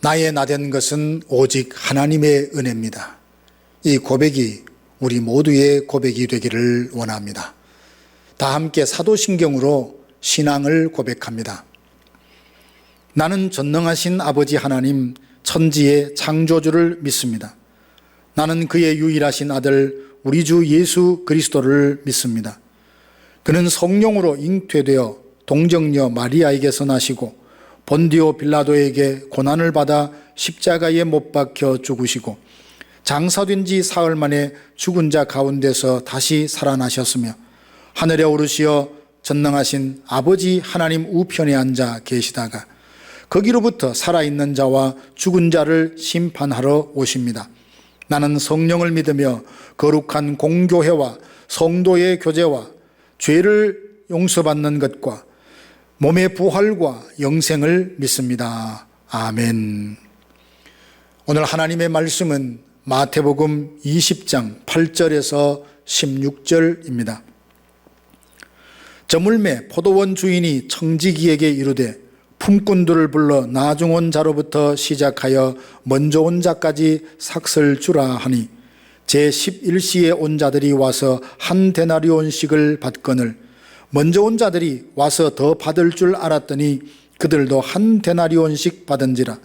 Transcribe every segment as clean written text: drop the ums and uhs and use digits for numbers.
나의 나된 것은 오직 하나님의 은혜입니다. 이 고백이 우리 모두의 고백이 되기를 원합니다. 다 함께 사도신경으로 신앙을 고백합니다. 나는 전능하신 아버지 하나님, 천지의 창조주를 믿습니다. 나는 그의 유일하신 아들 우리 주 예수 그리스도를 믿습니다. 그는 성령으로 잉태되어 동정녀 마리아에게서 나시고 본디오 빌라도에게 고난을 받아 십자가에 못 박혀 죽으시고 장사된 지 사흘 만에 죽은 자 가운데서 다시 살아나셨으며 하늘에 오르시어 전능하신 아버지 하나님 우편에 앉아 계시다가 거기로부터 살아있는 자와 죽은 자를 심판하러 오십니다. 나는 성령을 믿으며 거룩한 공교회와 성도의 교제와 죄를 용서받는 것과 몸의 부활과 영생을 믿습니다. 아멘. 오늘 하나님의 말씀은 마태복음 20장 8절에서 16절입니다. 저물매 포도원 주인이 청지기에게 이르되 품꾼들을 불러 나중 온 자로부터 시작하여 먼저 온 자까지 삭설 주라 하니 제11시에 온 자들이 와서 한 데나리온씩을 받거늘 먼저 온 자들이 와서 더 받을 줄 알았더니 그들도 한 데나리온씩 받은지라.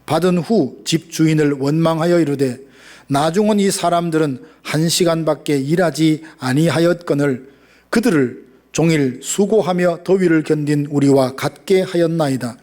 받은 후 집주인을 원망하여 이르되 나중 온 이 사람들은 1시간밖에 일하지 아니하였거늘 그들을 종일 수고하며 더위를 견딘 우리와 같게 하였나이다.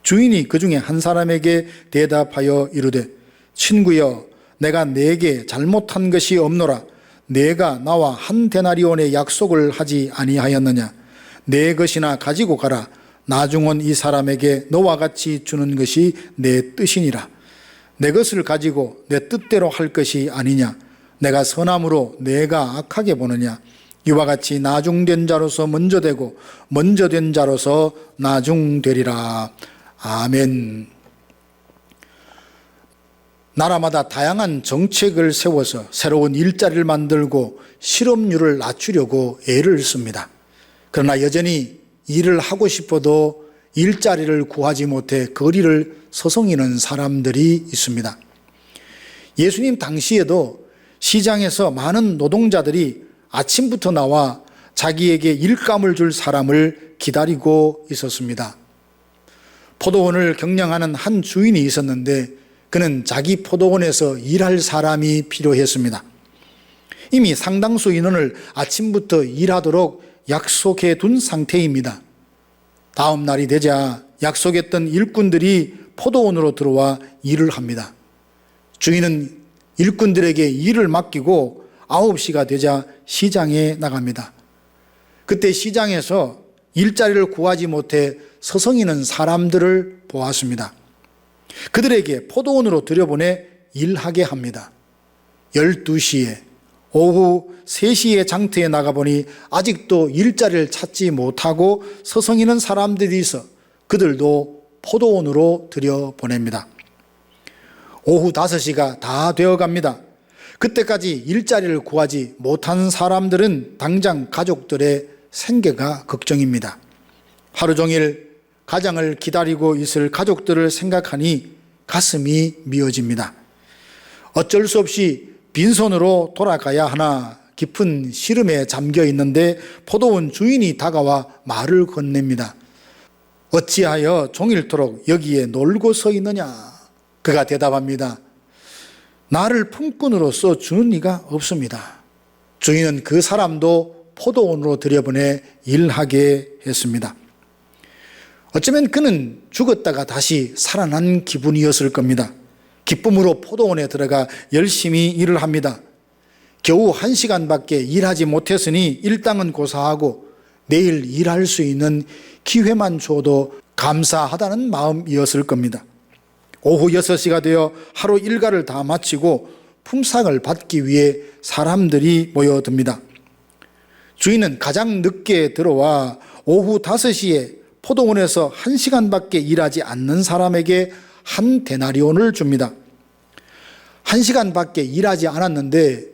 주인이 그 중에 한 사람에게 대답하여 이르되 친구여, 내가 네게 잘못한 것이 없노라. 내가 나와 한 데나리온의 약속을 하지 아니하였느냐. 내 것이나 가지고 가라. 나중 온 이 사람에게 너와 같이 주는 것이 내 뜻이니라. 내 것을 가지고 내 뜻대로 할 것이 아니냐. 내가 선함으로 내가 악하게 보느냐. 이와 같이 나중된 자로서 먼저 되고 먼저 된 자로서 나중되리라. 아멘. 나라마다 다양한 정책을 세워서 새로운 일자리를 만들고 실업률을 낮추려고 애를 씁니다. 그러나 여전히 일을 하고 싶어도 일자리를 구하지 못해 거리를 서성이는 사람들이 있습니다. 예수님 당시에도 시장에서 많은 노동자들이 아침부터 나와 자기에게 일감을 줄 사람을 기다리고 있었습니다. 포도원을 경영하는 한 주인이 있었는데 그는 자기 포도원에서 일할 사람이 필요했습니다. 이미 상당수 인원을 아침부터 일하도록 약속해 둔 상태입니다. 다음 날이 되자 약속했던 일꾼들이 포도원으로 들어와 일을 합니다. 주인은 일꾼들에게 일을 맡기고 9시가 되자 시장에 나갑니다. 그때 시장에서 일자리를 구하지 못해 서성이는 사람들을 보았습니다. 그들에게 포도원으로 들여보내 일하게 합니다. 12시에 오후 3시에 장터에 나가보니 아직도 일자리를 찾지 못하고 서성이는 사람들이 있어 그들도 포도원으로 들여보냅니다. 오후 5시가 다 되어갑니다. 그때까지 일자리를 구하지 못한 사람들은 당장 가족들의 생계가 걱정입니다. 하루 종일 가장을 기다리고 있을 가족들을 생각하니 가슴이 미어집니다. 어쩔 수 없이 빈손으로 돌아가야 하나 깊은 시름에 잠겨 있는데 포도원 주인이 다가와 말을 건넵니다. 어찌하여 종일토록 여기에 놀고 서 있느냐? 그가 대답합니다. 나를 품꾼으로서 주는 이가 없습니다. 주인은 그 사람도 포도원으로 들여보내 일하게 했습니다. 어쩌면 그는 죽었다가 다시 살아난 기분이었을 겁니다. 기쁨으로 포도원에 들어가 열심히 일을 합니다. 겨우 1시간밖에 일하지 못했으니 일당은 고사하고 내일 일할 수 있는 기회만 줘도 감사하다는 마음이었을 겁니다. 오후 6시가 되어 하루 일과를 다 마치고 품삯을 받기 위해 사람들이 모여듭니다. 주인은 가장 늦게 들어와 오후 5시에 포도원에서 1시간밖에 일하지 않는 사람에게 한 데나리온을 줍니다. 1시간밖에 일하지 않았는데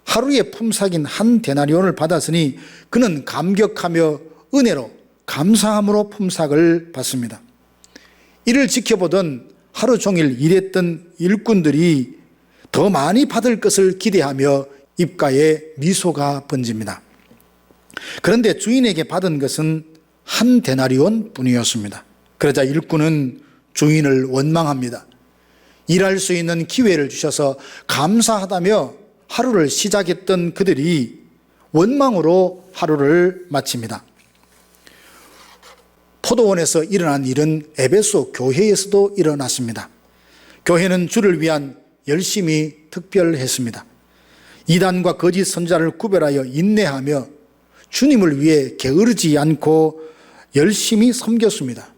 하루의 품삯인 한 데나리온을 받았으니 그는 감격하며 은혜로 감사함으로 품삯을 받습니다. 이를 지켜보던 하루 종일 일했던 일꾼들이 더 많이 받을 것을 기대하며 입가에 미소가 번집니다. 그런데 주인에게 받은 것은 한 데나리온 뿐이었습니다. 그러자 일꾼은 주인을 원망합니다. 일할 수 있는 기회를 주셔서 감사하다며 하루를 시작했던 그들이 원망으로 하루를 마칩니다. 포도원에서 일어난 일은 에베소 교회에서도 일어났습니다. 교회는 주를 위한 열심이 특별했습니다. 이단과 거짓 선자를 구별하여 인내하며 주님을 위해 게으르지 않고 열심히 섬겼습니다.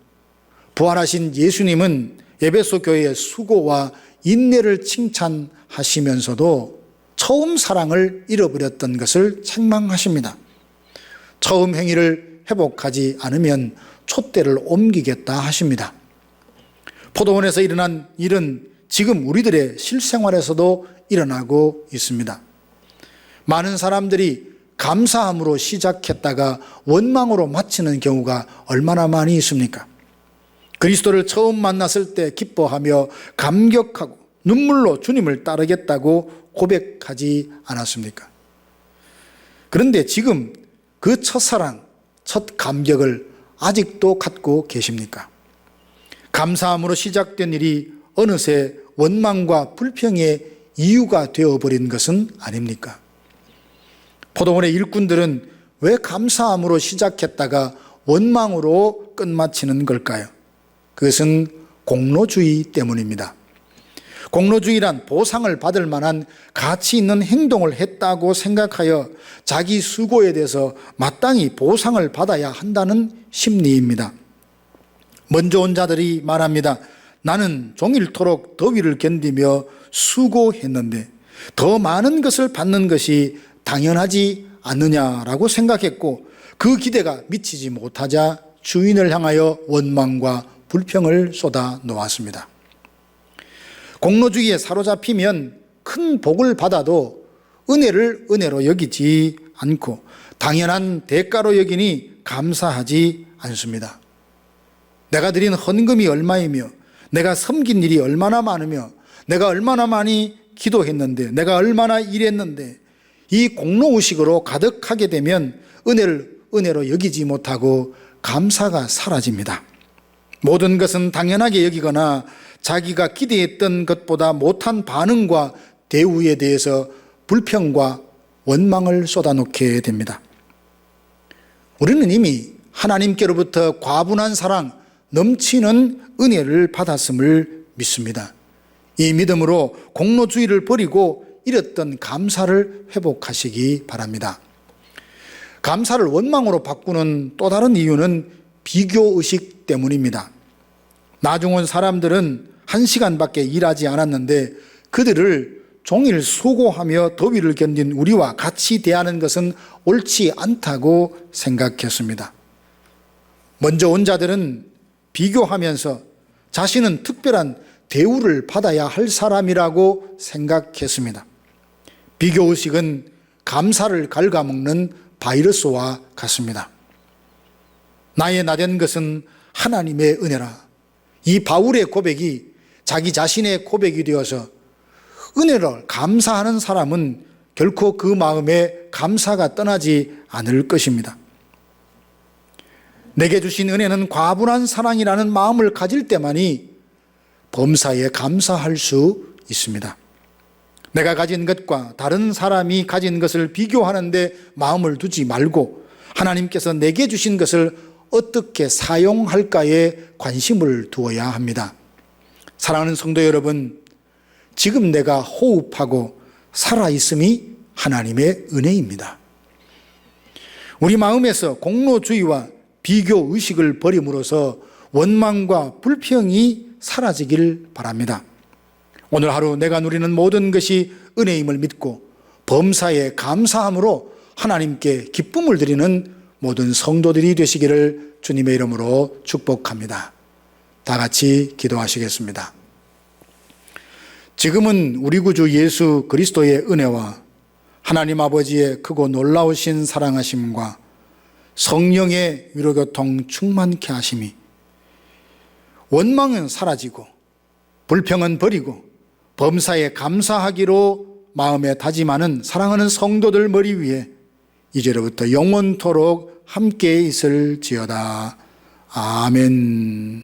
부활하신 예수님은 에베소 교회의 수고와 인내를 칭찬하시면서도 처음 사랑을 잃어버렸던 것을 책망하십니다. 처음 행위를 회복하지 않으면 촛대를 옮기겠다 하십니다. 포도원에서 일어난 일은 지금 우리들의 실생활에서도 일어나고 있습니다. 많은 사람들이 감사함으로 시작했다가 원망으로 마치는 경우가 얼마나 많이 있습니까? 그리스도를 처음 만났을 때 기뻐하며 감격하고 눈물로 주님을 따르겠다고 고백하지 않았습니까? 그런데 지금 그 첫사랑, 첫 감격을 아직도 갖고 계십니까? 감사함으로 시작된 일이 어느새 원망과 불평의 이유가 되어버린 것은 아닙니까? 포도원의 일꾼들은 왜 감사함으로 시작했다가 원망으로 끝마치는 걸까요? 그것은 공로주의 때문입니다. 공로주의란 보상을 받을 만한 가치 있는 행동을 했다고 생각하여 자기 수고에 대해서 마땅히 보상을 받아야 한다는 심리입니다. 먼저 온 자들이 말합니다. 나는 종일토록 더위를 견디며 수고했는데 더 많은 것을 받는 것이 당연하지 않느냐라고 생각했고 그 기대가 미치지 못하자 주인을 향하여 원망과 불평을 쏟아 놓았습니다. 공로주의에 사로잡히면 큰 복을 받아도 은혜를 은혜로 여기지 않고 당연한 대가로 여기니 감사하지 않습니다. 내가 드린 헌금이 얼마이며 내가 섬긴 일이 얼마나 많으며 내가 얼마나 많이 기도했는데 내가 얼마나 일했는데 이 공로의식으로 가득하게 되면 은혜를 은혜로 여기지 못하고 감사가 사라집니다. 모든 것은 당연하게 여기거나 자기가 기대했던 것보다 못한 반응과 대우에 대해서 불평과 원망을 쏟아놓게 됩니다. 우리는 이미 하나님께로부터 과분한 사랑, 넘치는 은혜를 받았음을 믿습니다. 이 믿음으로 공로주의를 버리고 잃었던 감사를 회복하시기 바랍니다. 감사를 원망으로 바꾸는 또 다른 이유는 비교의식 때문입니다. 나중 온 사람들은 1시간밖에 일하지 않았는데 그들을 종일 수고하며 더위를 견딘 우리와 같이 대하는 것은 옳지 않다고 생각했습니다. 먼저 온 자들은 비교하면서 자신은 특별한 대우를 받아야 할 사람이라고 생각했습니다. 비교의식은 감사를 갉아먹는 바이러스와 같습니다. 나의 나된 것은 하나님의 은혜라. 이 바울의 고백이 자기 자신의 고백이 되어서 은혜를 감사하는 사람은 결코 그 마음에 감사가 떠나지 않을 것입니다. 내게 주신 은혜는 과분한 사랑이라는 마음을 가질 때만이 범사에 감사할 수 있습니다. 내가 가진 것과 다른 사람이 가진 것을 비교하는데 마음을 두지 말고 하나님께서 내게 주신 것을 어떻게 사용할까에 관심을 두어야 합니다. 사랑하는 성도 여러분, 지금 내가 호흡하고 살아있음이 하나님의 은혜입니다. 우리 마음에서 공로주의와 비교의식을 버림으로써 원망과 불평이 사라지길 바랍니다. 오늘 하루 내가 누리는 모든 것이 은혜임을 믿고 범사에 감사함으로 하나님께 기쁨을 드리는 모든 성도들이 되시기를 주님의 이름으로 축복합니다. 다 같이 기도하시겠습니다. 지금은 우리 구주 예수 그리스도의 은혜와 하나님 아버지의 크고 놀라우신 사랑하심과 성령의 위로교통 충만케 하심이 원망은 사라지고 불평은 버리고 범사에 감사하기로 마음에 다짐하는 사랑하는 성도들 머리 위에 이제로부터 영원토록 함께 있을지어다. 아멘.